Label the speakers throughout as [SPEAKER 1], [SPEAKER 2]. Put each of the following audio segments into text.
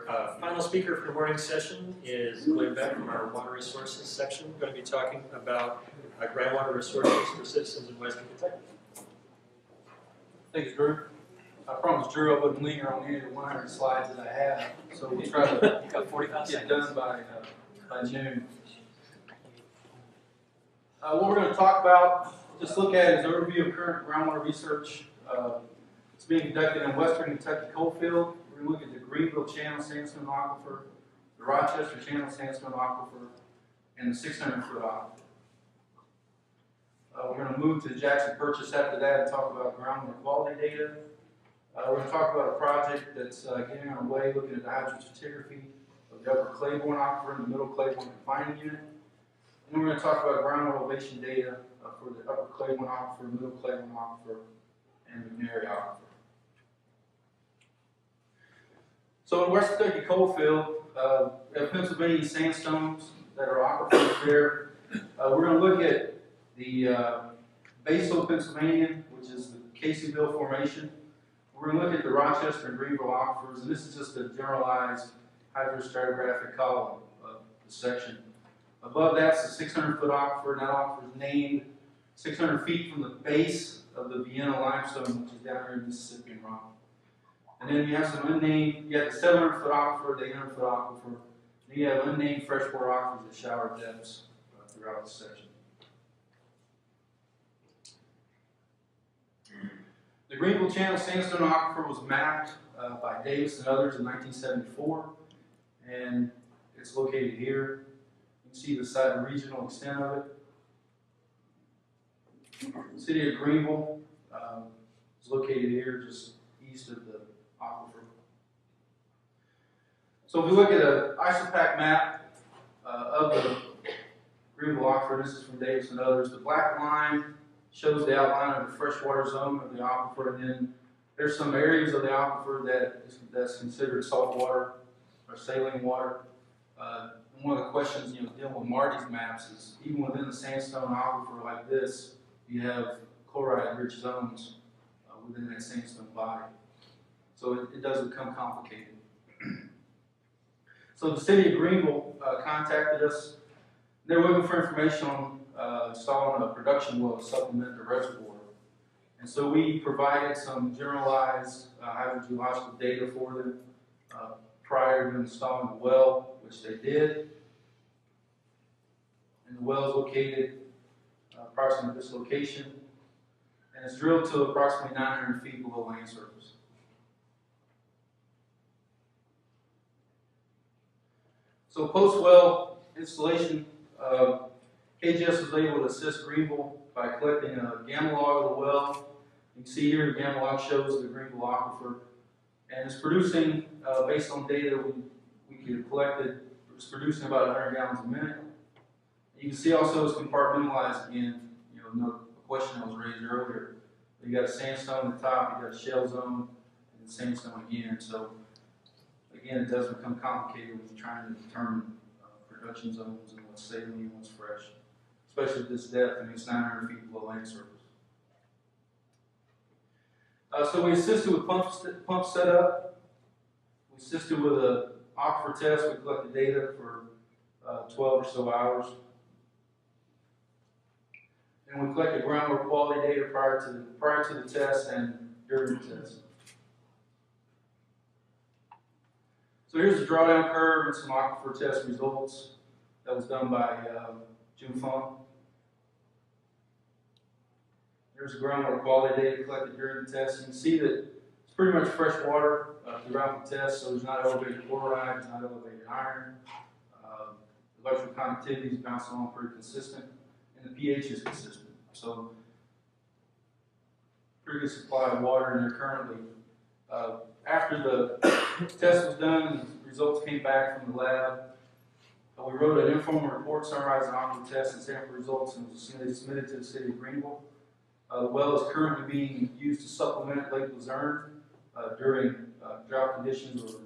[SPEAKER 1] Our final speaker for the morning session is Glynn Beck from our Water Resources section. We're going to be talking about groundwater resources for citizens in Western Kentucky.
[SPEAKER 2] Thanks, Drew. I promised Drew I wouldn't linger on any of the 100 slides that I have, so we'll try to get done by noon. What we're going to talk about, just look at, is an overview of current groundwater research. It's being conducted in Western Kentucky coalfield. We're going to look at the Greenville Channel Sandstone Aquifer, the Rochester Channel Sandstone Aquifer, and the 600-foot aquifer. We're going to move to the Jackson Purchase after that and talk about groundwater quality data. We're going to talk about a project that's getting underway, looking at the hydrostratigraphy of the upper Claiborne aquifer and the middle Claiborne confining unit. And we're going to talk about groundwater elevation data for the upper Claiborne aquifer, middle Claiborne aquifer, and McGary Aquifer. So in West Kentucky coalfield, we have Pennsylvania sandstones that are aquifers there. We're going to look at the basal Pennsylvania, which is the Caseyville Formation. We're going to look at the Rochester and Greenville aquifers, and this is just a generalized hydrostratigraphic column of the section. Above that's the 600-foot aquifer, and that aquifer is named 600 feet from the base of the Vienna limestone, which is down here in Mississippi and Rock. And then you have some unnamed, you have the 700-foot aquifer, the 800-foot aquifer, and you have unnamed freshwater aquifers at shower depths throughout the section. The Greenville Channel Sandstone Aquifer was mapped by Davis and others in 1974, and it's located here. You can see the site and regional extent of it. The city of Greenville is located here, just east of the aquifer. So if we look at an isopac map of the Greenville aquifer, this is from Davis and others, the black line shows the outline of the freshwater zone of the aquifer, and then there's some areas of the aquifer that's considered saltwater or saline water. One of the questions dealing with Marty's maps is even within the sandstone aquifer like this, you have chloride-rich zones within that sandstone body. So it does become complicated. So the city of Greenville contacted us. They're looking for information on installing a production well to supplement the reservoir. And so we provided some generalized hydrogeological data for them prior to installing the well, which they did. And the well is located approximately this location, and it's drilled to approximately 900 feet below land surface. So post-well installation, KGS was able to assist Greenville by collecting a gamma log of the well. You can see here the gamma log shows the Greenville aquifer, and it's producing, based on data we could collected, it's producing about 100 gallons a minute. You can see also it's compartmentalized again. A question that was raised earlier. You got a sandstone at the top, you got a shell zone, and sandstone again. So again, it does become complicated when you're trying to determine production zones and what's saline and what's fresh, especially at this depth. I mean, it's 900 feet below land surface. So we assisted with pump setup. We assisted with an aquifer test. We collected data for 12 or so hours. And we collected groundwater quality data prior to the test and during the test. So here's the drawdown curve and some aquifer test results that was done by June Fung. There's the groundwater quality data collected during the test. You can see that it's pretty much fresh water throughout the test, so there's not elevated chloride, there's not elevated iron. Electrical conductivity is bouncing along pretty consistent, and the pH is consistent. So, pretty good supply of water in there currently. After the test was done and the results came back from the lab, we wrote an informal report summarizing aquifer tests and sample results, and was submitted to the city of Greenville. The well is currently being used to supplement Lake Luzerne during drought conditions or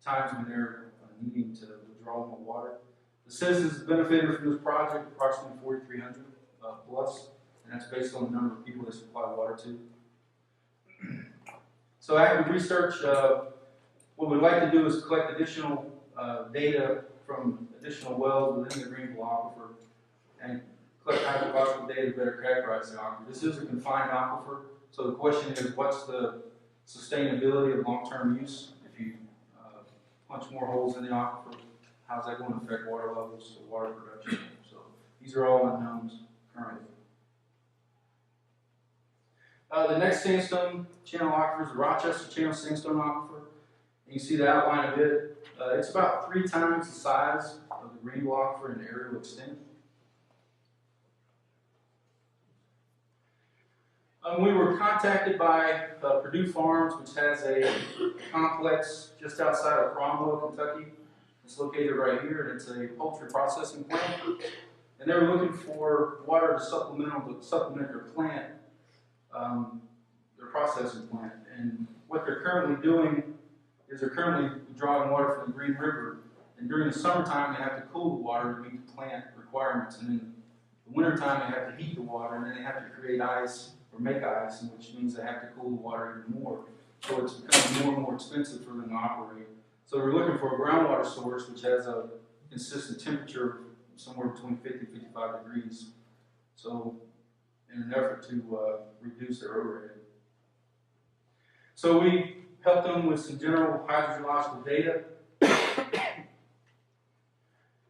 [SPEAKER 2] times when they're needing to withdraw more water. The citizens benefited from this project, approximately 4,300 plus, and that's based on the number of people they supply water to. So active research, What we'd like to do is collect additional data from additional wells within the Greenville aquifer and collect hydrological data to better characterize the aquifer. This is a confined aquifer, so the question is, what's the sustainability of long-term use? If you punch more holes in the aquifer, how's that going to affect water levels or water production? So these are all unknowns currently. The next sandstone channel aquifer is the Rochester Channel Sandstone Aquifer. You can see the outline of it. It's about 3 times the size of the Greenville aquifer in aerial extent. We were contacted by Perdue Farms, which has a complex just outside of Cromwell, Kentucky. It's located right here, and it's a poultry processing plant. And they were looking for water to supplement their plant, their processing plant. And what they're currently doing is they're currently drawing water from the Green River. And during the summertime, they have to cool the water to meet the plant requirements. And in the wintertime, they have to heat the water, and then they have to create ice or make ice, which means they have to cool the water even more. So it's becoming more and more expensive for them to operate. So we're looking for a groundwater source which has a consistent temperature somewhere between 50 and 55 degrees. So in an effort to reduce their overhead. So we helped them with some general hydrogeological data.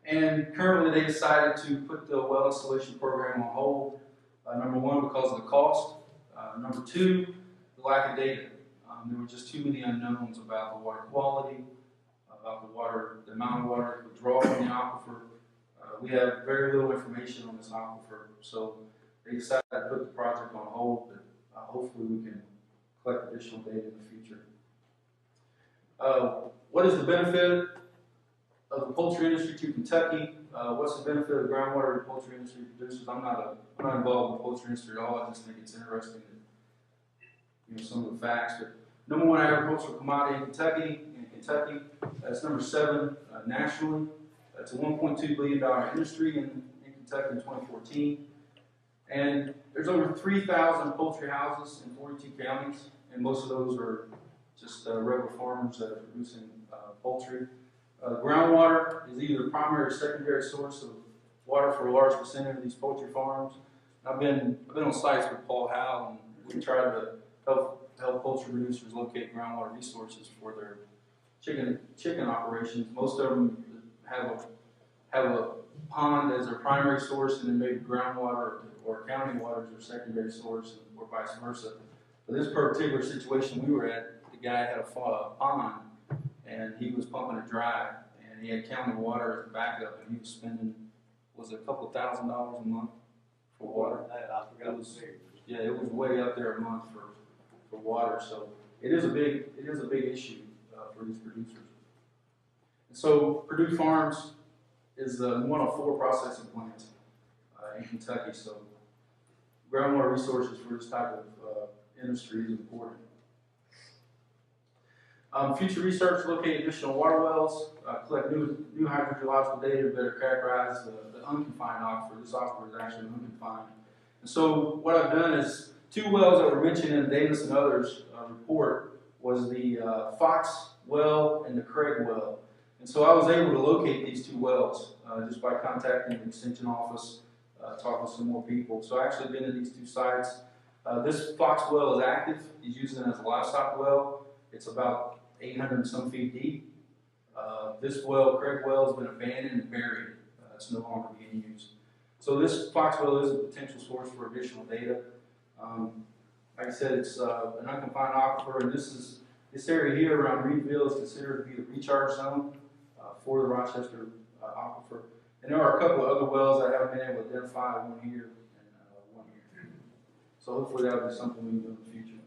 [SPEAKER 2] And currently they decided to put the well installation program on hold. Number one, because of the cost. Number two, the lack of data. There were just too many unknowns about the water quality, about the amount of water that we draw from the aquifer. We have very little information on this aquifer, so they decided to put the project on hold, but hopefully we can collect additional data in the future. What is the benefit of the poultry industry to Kentucky? What's the benefit of groundwater to poultry industry producers? I'm not involved in the poultry industry at all. I just think it's interesting that, some of the facts. But number one agricultural commodity in Kentucky. That's number 7 nationally. It's a $1.2 billion industry in Kentucky in 2014. And there's over 3,000 poultry houses in 42 counties, and most of those are just regular farmers that are producing poultry. Groundwater is either the primary or secondary source of water for a large percentage of these poultry farms. I've been on sites with Paul Howell, and we tried to help poultry producers locate groundwater resources for their chicken operations. Most of them have a pond as their primary source, and then maybe groundwater or county water as their secondary source, or vice versa. For this particular situation we were at, the guy had a pond, and he was pumping it dry, and he had county water as a backup, and he was spending, was it a couple $1,000s a month for water?
[SPEAKER 3] I forgot to say.
[SPEAKER 2] Yeah, it was way up there a month for water, so it is a big issue for these producers. And so Perdue Farms is one of 4 processing plants in Kentucky, so groundwater resources for this type of industry is important. Future research, locate additional water wells, collect new hydrogeological data to better characterize the unconfined aquifer. This aquifer is actually unconfined. And so what I've done is 2 wells that were mentioned in Davis and others' report was the Fox well and the Craig well. And so I was able to locate these 2 wells just by contacting the extension office, talking to some more people. So I actually been to these 2 sites. This Fox well is active. He's using it as a livestock well. It's about 800 and some feet deep. This well, Craig well, has been abandoned and buried. It's no longer being used. So this Fox well is a potential source for additional data. Like I said, it's an unconfined aquifer, and this area here around Reedville is considered to be the recharge zone for the Rochester aquifer. And there are a couple of other wells I haven't been able to identify, one here and one here. So hopefully that will be something we can do in the future.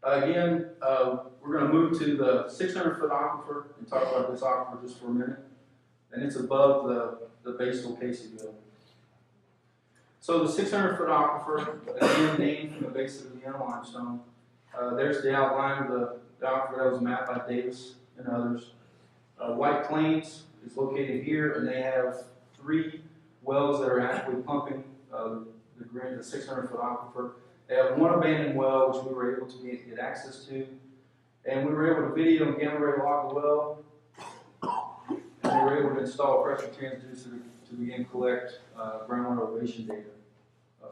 [SPEAKER 2] Again, we're going to move to the 600-foot aquifer and talk about this aquifer just for a minute. And it's above the basal Caseyville. So the 600-foot aquifer, again named from the base of the Vienna limestone. There's the outline of the aquifer that was mapped by Davis and others. White Plains is located here, and they have 3 wells that are actively pumping the 600-foot aquifer. They have 1 abandoned well, which we were able to get access to, And we were able to video and gamma ray log the well, and we were able to install a pressure transducer to begin collect groundwater elevation data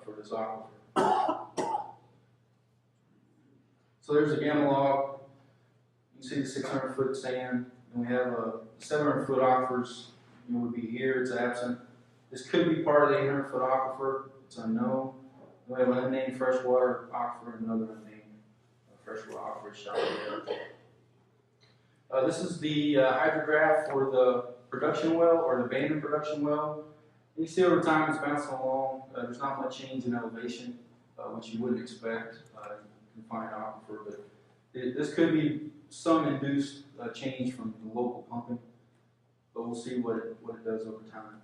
[SPEAKER 2] for this aquifer. So there's a gamma log. You can see the 600-foot sand, and we have a 700-foot aquifers. Would be here, it's absent. This could be part of the 800-foot aquifer, it's unknown. We have an unnamed freshwater aquifer and another unnamed freshwater aquifer shot there. This is the hydrograph for the production well, or the abandoned production well. You see over time it's bouncing along. There's not much change in elevation, which you wouldn't expect in confined aquifer, but this could be some induced change from the local pumping. But we'll see what it does over time.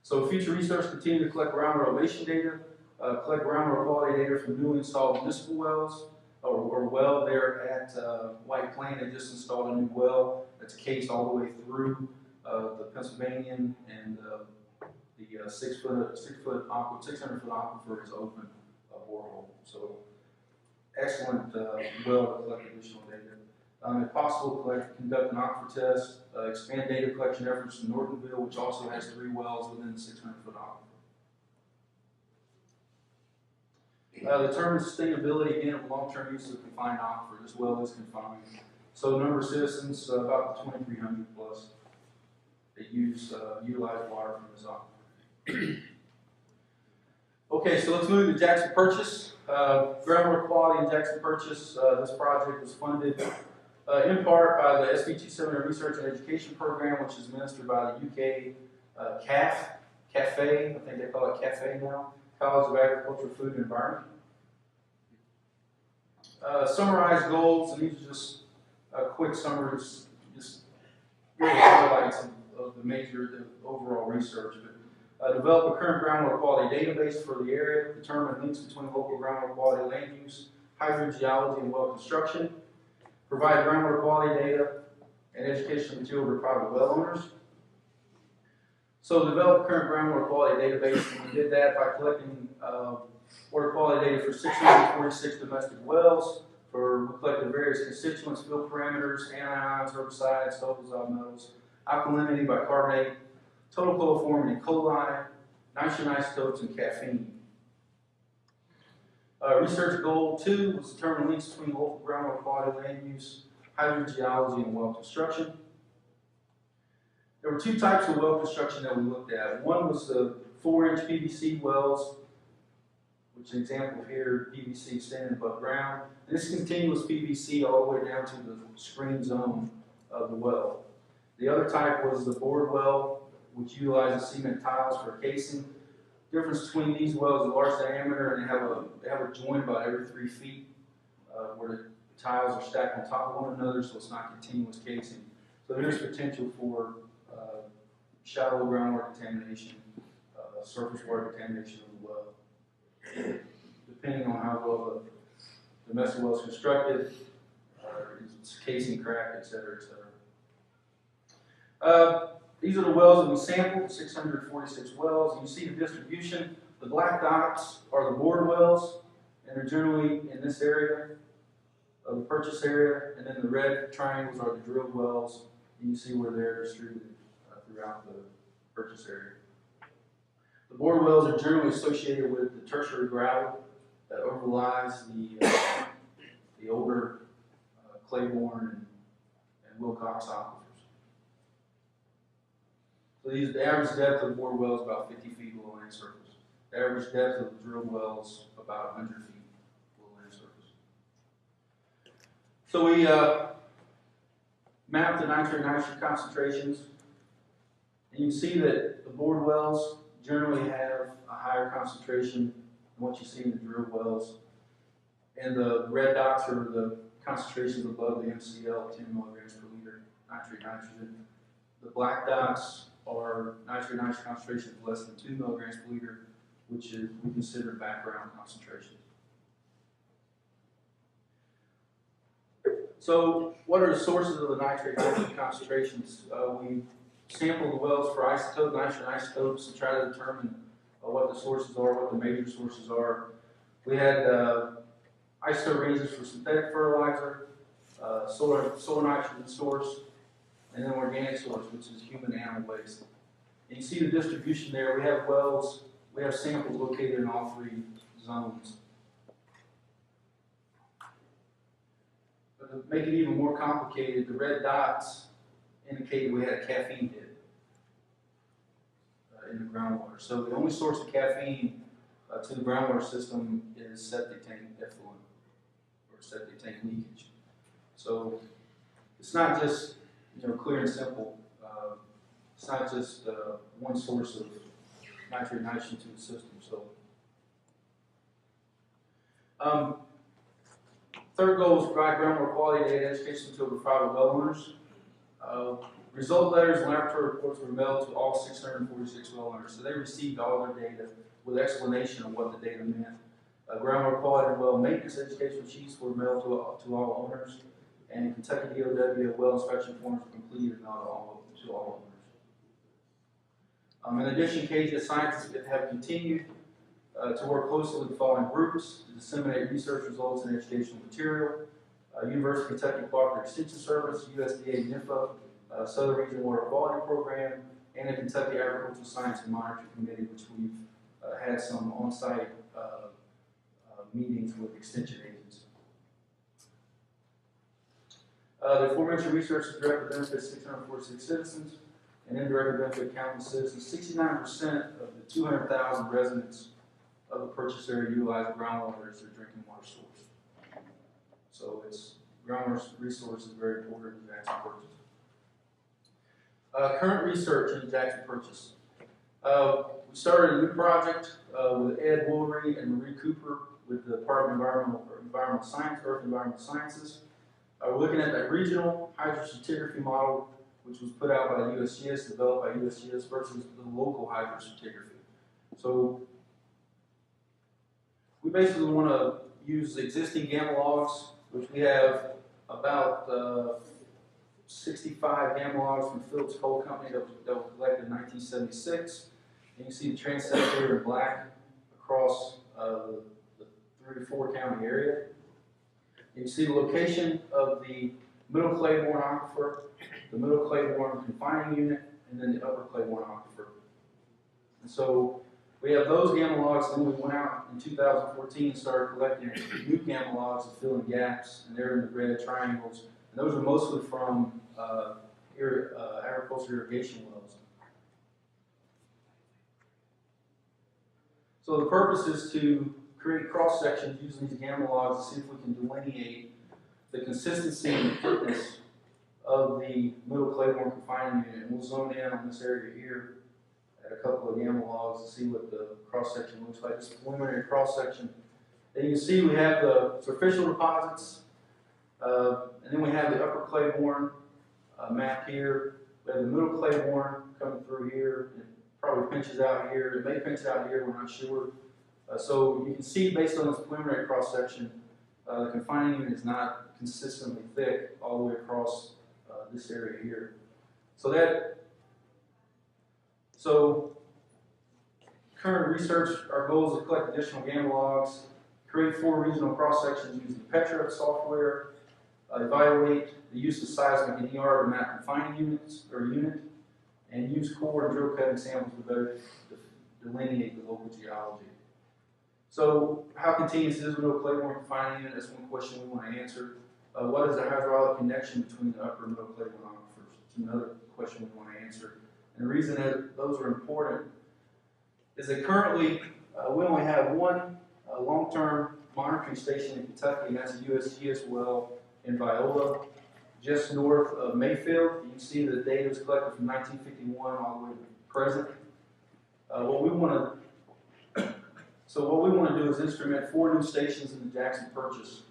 [SPEAKER 2] So future research continue to collect groundwater elevation data, collect groundwater quality data from newly installed municipal wells, or well there at White Plain. They just installed a new well that's cased all the way through the Pennsylvanian, and the 600-foot aquifer is open borehole. So excellent well to collect additional data. If possible, conduct an Aqua Test, expand data collection efforts in Nortonville, which also has 3 wells within the 600-foot aquifer. The term sustainability, again, of long-term use of the confined aquifer. This well is confined. So the number of citizens, about 2,300 plus, that utilize water from this aquifer. Okay, so let's move to Jackson Purchase. Groundwater quality in Jackson Purchase. This project was funded in part by the SB270 Research and Education Program, which is administered by the UK CAFE, I think they call it CAFE now, College of Agriculture, Food and Environment. Summarized goals, and these are just quick summaries, just really highlights of the overall research. But develop a current groundwater quality database for the area, determine links between local groundwater quality, land use, hydrogeology, and well construction. Provide groundwater quality data and educational material to private well owners. So develop a current groundwater quality database, and we did that by collecting water quality data for 646 domestic wells. We collected various constituents, field parameters, anions, herbicides, sulfurs, metals, alkalinity, bicarbonate, total coliformity, coli, nitrogen isotopes, and caffeine. Research goal 2 was to determine links between local groundwater quality, land use, hydrogeology, and well construction. There were 2 types of well construction that we looked at. One was the 4-inch PVC wells, which is an example here, PVC standing above ground. And this continuous PVC all the way down to the screen zone of the well. The other type was the bored well, which utilizes cement tiles for casing. The difference between these wells is large diameter, and they have a joint about every 3 feet where the tiles are stacked on top of one another, so it's not continuous casing. So there's potential for shallow groundwater contamination, surface water contamination of the well, depending on how well the domestic well is constructed, its casing cracked, et cetera, et cetera. These are the wells that we sampled, 646 wells. You see the distribution. The black dots are the bored wells, and they're generally in this area of the purchase area, and then the red triangles are the drilled wells, and you see where they're distributed throughout the purchase area. The bored wells are generally associated with the tertiary gravel that overlies the older Claiborne and Wilcox aquifers. So the average depth of the bored well is about 50 feet below land surface. The average depth of the drilled wells about 100 feet below land surface. So we mapped the nitrate concentrations, and you can see that the bored wells generally have a higher concentration than what you see in the drilled wells. And the red dots are the concentrations above the MCL, 10 milligrams per liter nitrogen. The black dots are nitrogen concentrations less than 2 milligrams per liter, which is we consider background concentrations. So what are the sources of the nitrate concentrations? We sample the wells for nitrogen isotopes to try to determine what the sources are, what the major sources are. We had isotope ranges for synthetic fertilizer, soil nitrogen source, and then organic source, which is human animal waste. And you see the distribution there. We have wells, we have samples located in all three zones. But to make it even more complicated, the red dots indicated we had a caffeine hit in the groundwater. So the only source of caffeine to the groundwater system is septic tank effluent or septic tank leakage. So it's not just clear and simple. It's not just one source of nitrogen to the system. So third goal is to provide groundwater quality data education to the private well owners. Result letters and laboratory reports were mailed to all 646 well owners. So they received all their data with explanation of what the data meant. Groundwater quality and well maintenance education sheets were mailed to all owners. And Kentucky DOW well inspection forms were completed to all owners. In addition, KGS scientists have continued to work closely with the following groups to disseminate research results and educational material. University of Kentucky Cooperative Extension Service, USDA NIFA, Southern Region Water Quality Program, and the Kentucky Agricultural Science and Monitoring Committee, which we've had some on-site meetings with extension agents. The aforementioned research has directly benefited 646 citizens and indirectly benefited countless citizens. 69% of the 200,000 residents of the purchase area utilize groundwater as their drinking water source. So groundwater resource is very important in Jackson Purchase. Current research in Jackson Purchase. We started a new project with Ed Woolery and Marie Cooper with the Department of Environmental Science, Earth and Environmental Sciences. We're looking at that regional hydrostratigraphy model, which was put out by USGS, developed by USGS, versus the local hydrostratigraphy. So we basically want to use existing gamma logs, which we have about 65 gamma logs from Phillips Coal Company that was collected in 1976. And you see the transect here in black across the 3-4 county area. You see the location of the middle Claiborne aquifer, the middle Claiborne confining unit, and then the upper Claiborne aquifer. And so we have those gamma logs, and then we went out in 2014 and started collecting new gamma logs to fill in gaps, and they're in the red triangles. And those are mostly from agricultural irrigation wells. So the purpose is to create cross sections using these gamma logs to see if we can delineate the consistency and thickness of the middle Claiborne confining unit. And we'll zone in on this area here at a couple of gamma logs to see what the cross section looks like. This preliminary cross section. And you can see we have the superficial deposits, and then we have the upper Claiborne map here. We have the middle Claiborne coming through here. It probably pinches out here. It may pinch out here, we're not sure. So you can see based on this preliminary cross section, the confining unit is not consistently thick all the way across this area here. So current research, our goal is to collect additional gamma logs, create 4 regional cross sections using Petra software, evaluate the use of seismic and ER to map confining units or unit, and use core and drill cutting samples to better delineate the local geology. So how continuous is the middle Claiborne confining unit? That's one question we want to answer. What is the hydraulic connection between the upper and middle Claiborne aquifers? It's another question we want to answer. And the reason that those are important is that currently we only have one long-term monitoring station in Kentucky, and that's a USGS well in Viola, just north of Mayfield. You can see the data was collected from 1951 all the way to present. What we want to do is instrument 4 new stations in the Jackson Purchase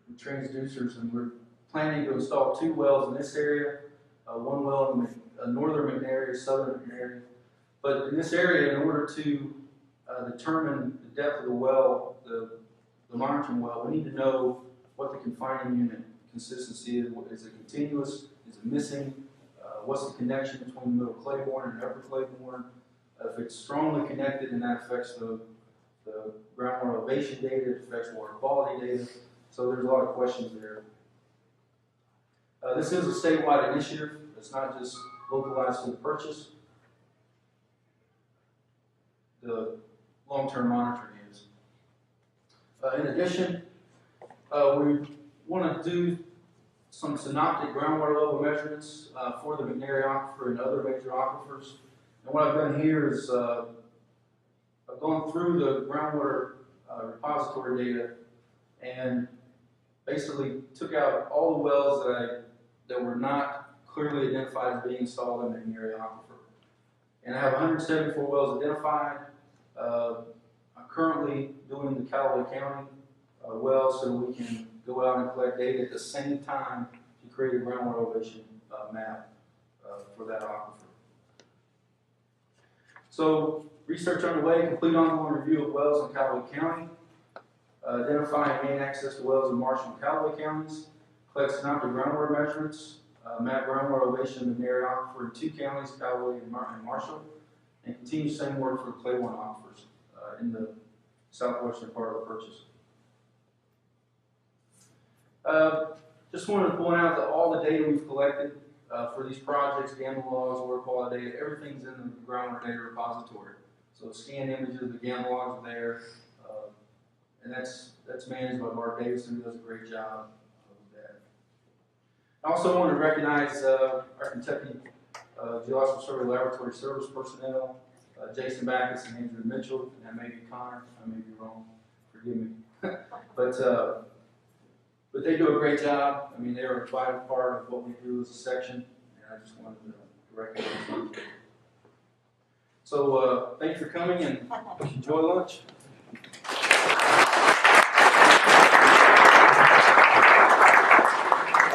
[SPEAKER 2] with transducers, and we're planning to install 2 wells in this area, 1 well in the northern McGary, southern McGary. But in this area, in order to determine the depth of the well, the monitoring well, we need to know what the confining unit consistency is. Is it continuous? Is it missing? What's the connection between the middle Claiborne and upper Claiborne? If it's strongly connected, then that affects the the groundwater elevation data, it affects water quality data, so there's a lot of questions there. This is a statewide initiative. It's not just localized to the purchase. The long-term monitoring is. In addition, we want to do some synoptic groundwater level measurements for the McGary Aquifer and other major aquifers. And what I've done here is I've gone through the groundwater repository data and basically took out all the wells that were not clearly identified as being installed in the McGary Aquifer. And I have 174 wells identified. I'm currently doing the Callaway County wells so we can go out and collect data at the same time to create a groundwater elevation map for that aquifer. So, research underway, complete ongoing review of wells in Callaway County, identify and gain access to wells in Marshall and Callaway counties, collect synoptic groundwater measurements, map groundwater elevation in the McGary Aquifer in 2 counties, Callaway and Marshall, and continue same work for the Claiborne aquifers in the southwestern part of the purchase. Just wanted to point out that all the data we've collected for these projects, gamma logs, water quality data, everything's in the groundwater data repository. So scanned images, the gamma logs are there, and that's managed by Mark Davidson, who does a great job with that. I also want to recognize our Kentucky Geological Survey Laboratory Service personnel, Jason Backus and Andrew Mitchell, and that may be Connor, I may be wrong, forgive me. But they do a great job. I mean, they're a vital part of what we do as a section, and I just wanted to recognize them. So, thanks for coming, and enjoy lunch.